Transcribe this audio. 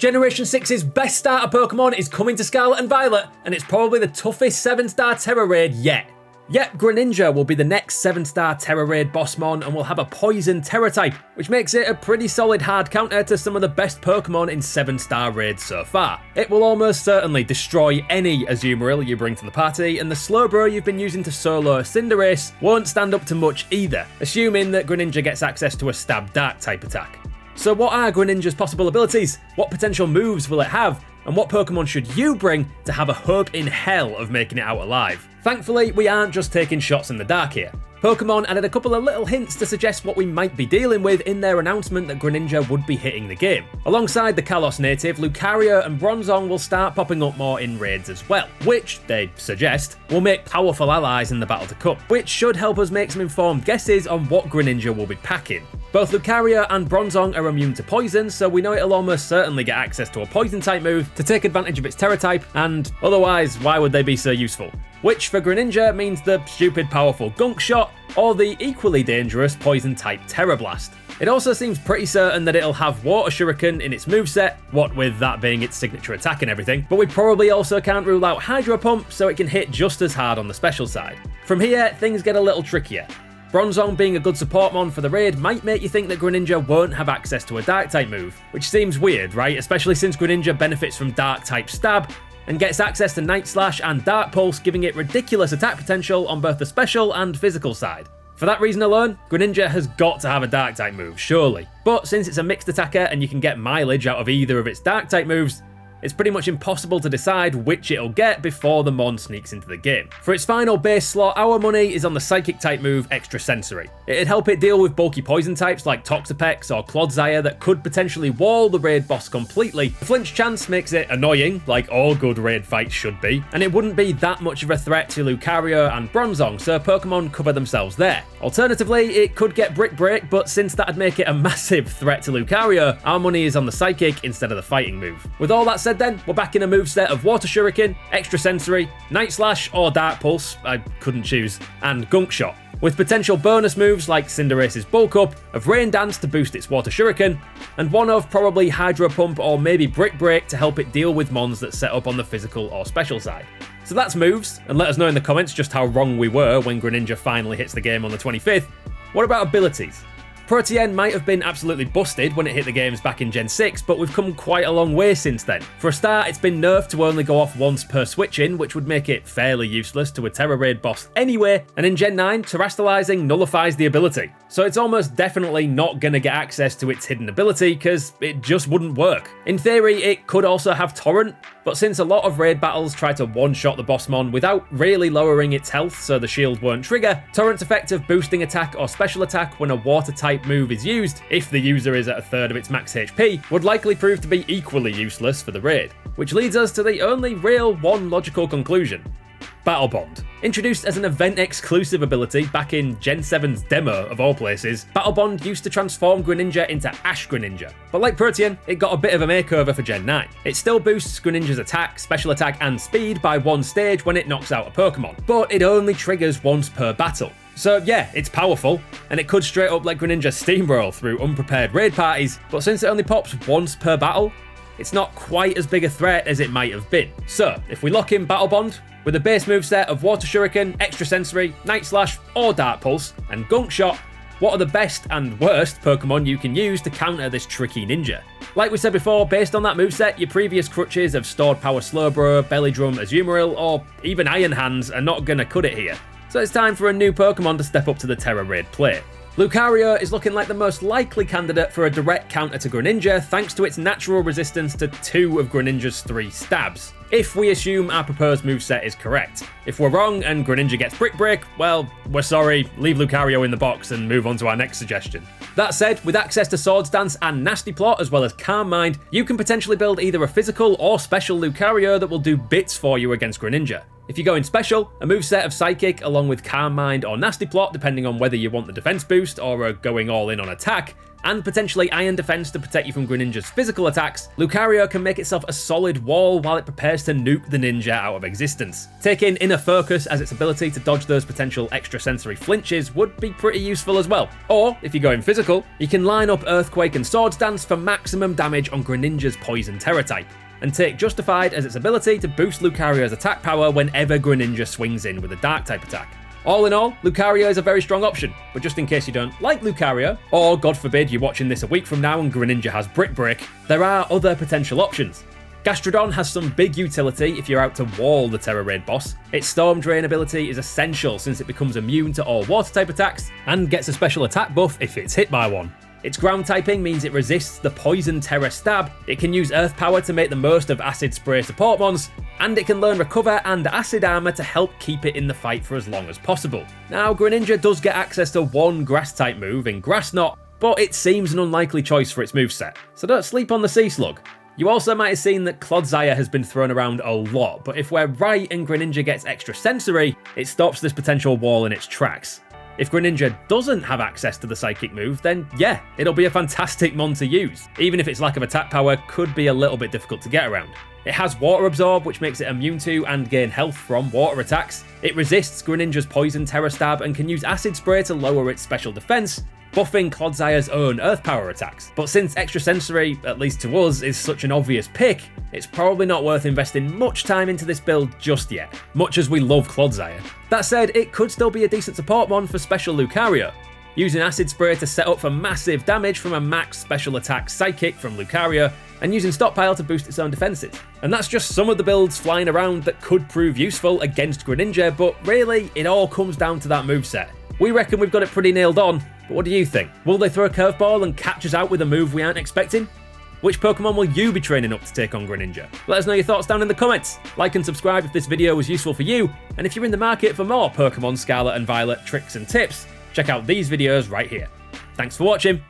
Generation 6's best starter Pokemon is coming to Scarlet and Violet, and it's probably the toughest 7-star Tera Raid yet. Yep, Greninja will be the next 7-star Tera Raid bossmon and will have a Poison Tera Type, which makes it a pretty solid hard counter to some of the best Pokemon in 7-star raids so far. It will almost certainly destroy any Azumarill you bring to the party, and the Slowbro you've been using to solo Cinderace won't stand up to much either, assuming that Greninja gets access to a Stab Dark type attack. So what are Greninja's possible abilities? What potential moves will it have? And what Pokemon should you bring to have a hope in hell of making it out alive? Thankfully, we aren't just taking shots in the dark here. Pokemon added a couple of little hints to suggest what we might be dealing with in their announcement that Greninja would be hitting the game. Alongside the Kalos native, Lucario and Bronzong will start popping up more in raids as well, which, they suggest, will make powerful allies in the battle to come, which should help us make some informed guesses on what Greninja will be packing. Both Lucario and Bronzong are immune to poison, so we know it'll almost certainly get access to a poison type move to take advantage of its Tera type, and otherwise, why would they be so useful? Which for Greninja means the stupid powerful Gunk Shot, or the equally dangerous poison type Tera Blast. It also seems pretty certain that it'll have Water Shuriken in its moveset, what with that being its signature attack and everything, but we probably also can't rule out Hydro Pump, so it can hit just as hard on the special side. From here, things get a little trickier. Bronzong being a good support mon for the raid might make you think that Greninja won't have access to a Dark type move, which seems weird, right? Especially since Greninja benefits from Dark type Stab, and gets access to Night Slash and Dark Pulse, giving it ridiculous attack potential on both the special and physical side. For that reason alone, Greninja has got to have a Dark type move, surely. But since it's a mixed attacker and you can get mileage out of either of its Dark type moves, it's pretty much impossible to decide which it'll get before the mon sneaks into the game. For its final base slot, our money is on the Psychic type move Extra Sensory. It'd help it deal with bulky poison types like Toxapex or Clodsire that could potentially wall the raid boss completely. The flinch chance makes it annoying, like all good raid fights should be, and it wouldn't be that much of a threat to Lucario and Bronzong, so Pokemon cover themselves there. Alternatively, it could get Brick Break, but since that'd make it a massive threat to Lucario, our money is on the Psychic instead of the fighting move. With all that said then, we're back in a moveset of Water Shuriken, Extra Sensory, Night Slash or Dark Pulse, I couldn't choose, and Gunk Shot, with potential bonus moves like Cinderace's Bulk Up, of Rain Dance to boost its Water Shuriken, and one of probably Hydro Pump or maybe Brick Break to help it deal with mons that set up on the physical or special side. So that's moves, and let us know in the comments just how wrong we were when Greninja finally hits the game on the 25th. What about abilities? Protean might have been absolutely busted when it hit the games back in Gen 6, but we've come quite a long way since then. For a start, it's been nerfed to only go off once per switch-in, which would make it fairly useless to a Tera Raid boss anyway, and in Gen 9, Terastallizing nullifies the ability. So it's almost definitely not going to get access to its hidden ability, because it just wouldn't work. In theory, it could also have Torrent, but since a lot of raid battles try to one-shot the bossmon without really lowering its health so the shield won't trigger, Torrent's effect of boosting attack or special attack when a water type move is used, if the user is at a third of its max HP, would likely prove to be equally useless for the raid. Which leads us to the only real one logical conclusion. Battle Bond. Introduced as an event-exclusive ability back in Gen 7's demo of all places, Battle Bond used to transform Greninja into Ash Greninja. But like Protean, it got a bit of a makeover for Gen 9. It still boosts Greninja's attack, special attack and speed by one stage when it knocks out a Pokemon, but it only triggers once per battle. So yeah, it's powerful, and it could straight up let Greninja steamroll through unprepared raid parties, but since it only pops once per battle, it's not quite as big a threat as it might have been. So, if we lock in Battle Bond, with a base moveset of Water Shuriken, Extra Sensory, Night Slash or Dark Pulse, and Gunk Shot, what are the best and worst Pokemon you can use to counter this tricky ninja? Like we said before, based on that moveset, your previous crutches of Stored Power Slowbro, Belly Drum Azumarill, or even Iron Hands are not gonna cut it here. So it's time for a new Pokemon to step up to the Tera Raid plate. Lucario is looking like the most likely candidate for a direct counter to Greninja thanks to its natural resistance to 2 of Greninja's 3 stabs, if we assume our proposed moveset is correct. If we're wrong and Greninja gets Brick Break, well, we're sorry, leave Lucario in the box and move on to our next suggestion. That said, with access to Swords Dance and Nasty Plot as well as Calm Mind, you can potentially build either a physical or special Lucario that will do bits for you against Greninja. If you go in special, a moveset of Psychic along with Calm Mind or Nasty Plot depending on whether you want the defense boost or are going all in on attack, and potentially Iron Defense to protect you from Greninja's physical attacks, Lucario can make itself a solid wall while it prepares to nuke the ninja out of existence. Taking Inner Focus as its ability to dodge those potential extrasensory flinches would be pretty useful as well. Or, if you go in physical, you can line up Earthquake and Swords Dance for maximum damage on Greninja's Poison Tera Type, and take Justified as its ability to boost Lucario's attack power whenever Greninja swings in with a Dark type attack. All in all, Lucario is a very strong option, but just in case you don't like Lucario, or God forbid you're watching this a week from now and Greninja has Brick Break, there are other potential options. Gastrodon has some big utility if you're out to wall the Tera Raid boss. Its Storm Drain ability is essential since it becomes immune to all water type attacks, and gets a special attack buff if it's hit by one. Its ground typing means it resists the Poison Tera Stab, it can use Earth Power to make the most of Acid Spray support mons, and it can learn Recover and Acid Armor to help keep it in the fight for as long as possible. Now, Greninja does get access to one Grass type move in Grass Knot, but it seems an unlikely choice for its moveset, so don't sleep on the Sea Slug. You also might have seen that Clodsire has been thrown around a lot, but if we're right and Greninja gets Extra Sensory, it stops this potential wall in its tracks. If Greninja doesn't have access to the Psychic move, then yeah, it'll be a fantastic mon to use, even if its lack of attack power could be a little bit difficult to get around. It has Water Absorb, which makes it immune to and gain health from water attacks. It resists Greninja's Poison Tera Stab and can use Acid Spray to lower its special defense, buffing Clodsire's own Earth Power attacks. But since Extrasensory, at least to us, is such an obvious pick, it's probably not worth investing much time into this build just yet, much as we love Clodsire. That said, it could still be a decent support mon for Special Lucario, using Acid Spray to set up for massive damage from a max special attack Psychic from Lucario, and using Stockpile to boost its own defenses. And that's just some of the builds flying around that could prove useful against Greninja, but really, it all comes down to that moveset. We reckon we've got it pretty nailed on, but what do you think? Will they throw a curveball and catch us out with a move we aren't expecting? Which Pokemon will you be training up to take on Greninja? Let us know your thoughts down in the comments. Like and subscribe if this video was useful for you, and if you're in the market for more Pokemon Scarlet and Violet tricks and tips, check out these videos right here. Thanks for watching.